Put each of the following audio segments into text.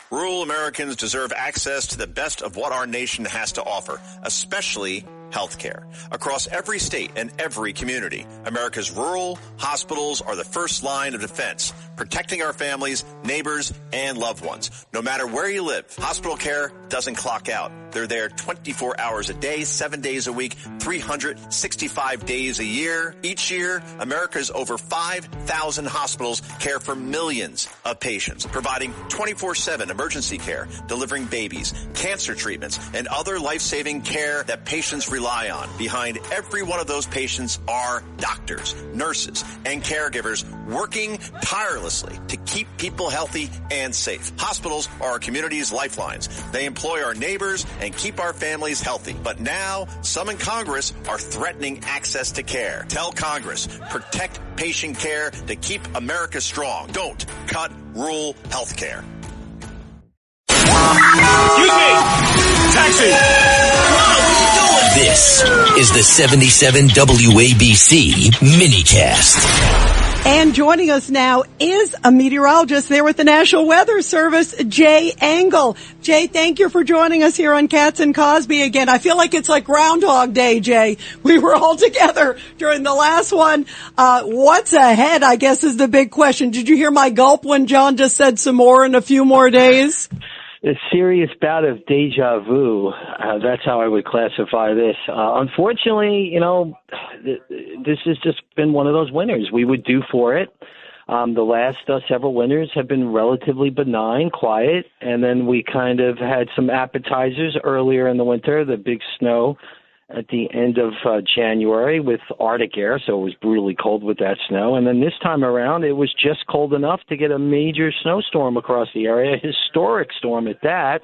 Rural Americans deserve access to the best of what our nation has to offer, especially health care. Across every state and every community, America's rural hospitals are the first line of defense, protecting our families, neighbors, and loved ones. No matter where you live, hospital care doesn't clock out. They're there 24 hours a day, 7 days a week, 365 days a year. Each year, America's over 5,000 hospitals care for millions of patients, providing 24/7 emergency care, delivering babies, cancer treatments, and other life-saving care that patients rely on. Behind every one of those patients are doctors, nurses, and caregivers working tirelessly to keep people healthy and safe. Hospitals are our community's lifelines. They employ our neighbors and keep our families healthy. But now, some in Congress are threatening access to care. Tell Congress, protect patient care to keep America strong. Don't cut rural health care. Excuse me! Taxi! This is the 77 WABC minicast. And joining us now is a meteorologist there with the National Weather Service, Jay Engle. Jay, thank you for joining us here on Cats and Cosby again. I feel like it's like Groundhog Day, Jay. We were all together during the last one. What's ahead, I guess, is the big question. Did you hear my gulp when John just said some more in a few more days? A serious bout of deja vu. That's how I would classify this. Unfortunately, this has just been one of those winters. We were due for it. The last several winters have been relatively benign, quiet, and then we kind of had some appetizers earlier in the winter, the big snow at the end of January with Arctic air, so it was brutally cold with that snow. And then this time around, it was just cold enough to get a major snowstorm across the area, a historic storm at that.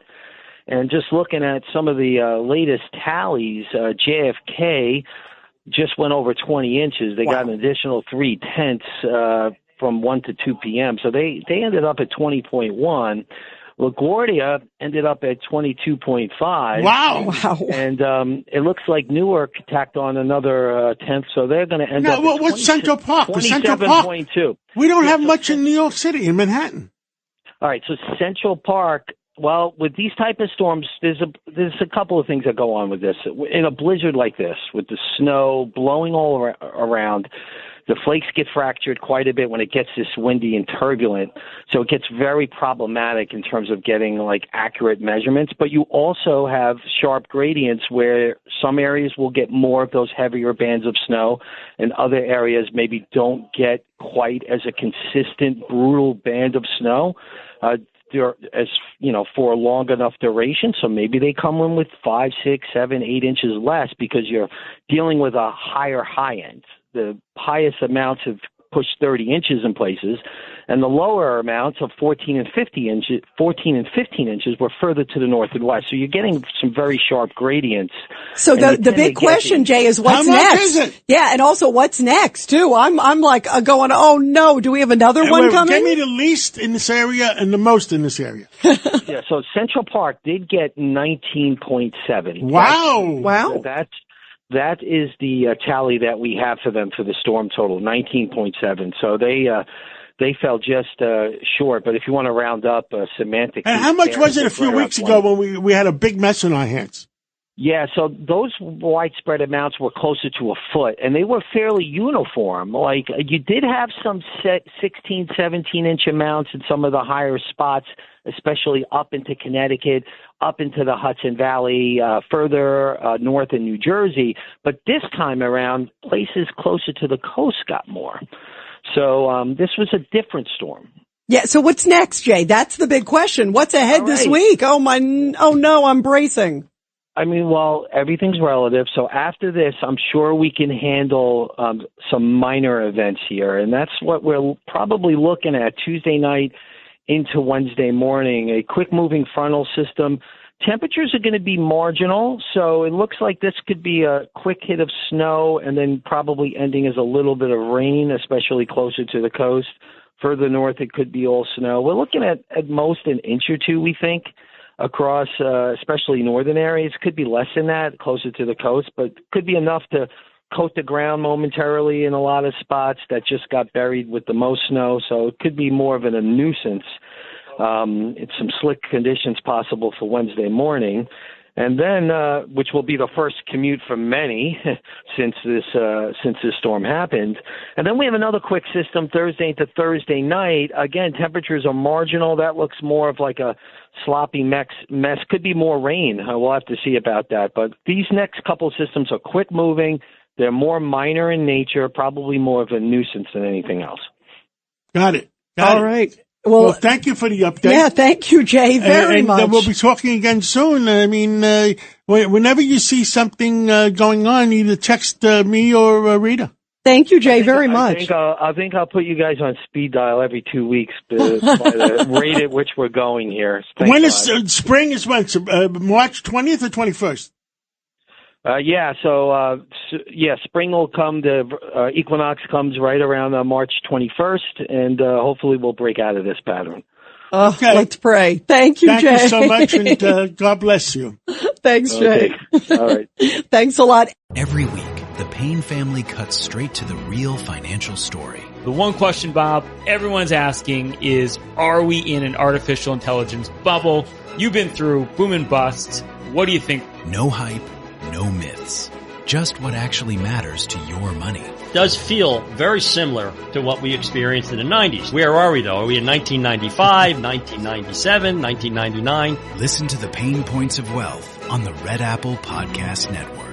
And just looking at some of the latest tallies, JFK just went over 20 inches. They got an additional 0.3 from 1 to 2 p.m., so they ended up at 20.1. LaGuardia ended up at 22.5. Wow. And it looks like Newark tacked on another tenth, so they're going to end up at what's Central Park? 27.2. We don't have much in New York City, in Manhattan. All right, so Central Park, well, with these type of storms, there's a couple of things that go on with this. In a blizzard like this, with the snow blowing all around, the flakes get fractured quite a bit when it gets this windy and turbulent, so it gets very problematic in terms of getting accurate measurements. But you also have sharp gradients where some areas will get more of those heavier bands of snow, and other areas maybe don't get quite as a consistent, brutal band of snow. For a long enough duration, so maybe they come in with 5, 6, 7, 8 inches less because you're dealing with a higher high end. The highest amounts have pushed 30 inches in places, and the lower amounts of 14 and 15 inches were further to the north and west. So you're getting some very sharp gradients. So the big question, Jay, is what's next? How much is it? Yeah, and also what's next too? I'm going, oh no, do we have another one coming? Give me the least in this area and the most in this area. Yeah, so Central Park did get 19.7. Wow. That is the tally that we have for them for the storm total, 19.7. So they fell just short. But if you want to round up semantics. And how much was it a few weeks ago when we had a big mess on our hands? Yeah, so those widespread amounts were closer to a foot, and they were fairly uniform. Like, you did have some 16, 17-inch amounts in some of the higher spots, especially up into Connecticut, up into the Hudson Valley, further north in New Jersey. But this time around, places closer to the coast got more. So this was a different storm. Yeah, so what's next, Jay? That's the big question. What's ahead this week? Oh no, I'm bracing. I mean, well, everything's relative. So after this, I'm sure we can handle some minor events here. And that's what we're probably looking at Tuesday night into Wednesday morning. A quick-moving frontal system. Temperatures are going to be marginal. So it looks like this could be a quick hit of snow and then probably ending as a little bit of rain, especially closer to the coast. Further north, it could be all snow. We're looking at most an inch or two, we think, across especially northern areas. Could be less than that, closer to the coast, but could be enough to coat the ground momentarily in a lot of spots that just got buried with the most snow. So it could be more of a nuisance. It's some slick conditions possible for Wednesday morning. And then, which will be the first commute for many since this storm happened. And then we have another quick system Thursday into Thursday night. Again, temperatures are marginal. That looks more of like a sloppy mess. Could be more rain. We'll have to see about that. But these next couple of systems are quick moving. They're more minor in nature, probably more of a nuisance than anything else. Got it. All right. Well, thank you for the update. Yeah, thank you, Jay, very much. We'll be talking again soon. I mean, whenever you see something going on, either text me or Rita. Thank you, Jay, very much. I think I'll put you guys on speed dial every 2 weeks by the rate at which we're going here. When is spring? Is when? March 20th or 21st? Spring will come. The equinox comes right around March 21st, and hopefully we'll break out of this pattern. Okay. Let's pray. Thank you, Jay. Thank you so much, and God bless you. Thanks, Jay. All right. Thanks a lot. Every week, the Payne family cuts straight to the real financial story. The one question, Bob, everyone's asking is, are we in an artificial intelligence bubble? You've been through boom and bust. What do you think? No hype. No myths. Just what actually matters to your money. Does feel very similar to what we experienced in the 90s. Where are we, though? Are we in 1995, 1997, 1999? Listen to the Pain Points of Wealth on the Red Apple Podcast Network.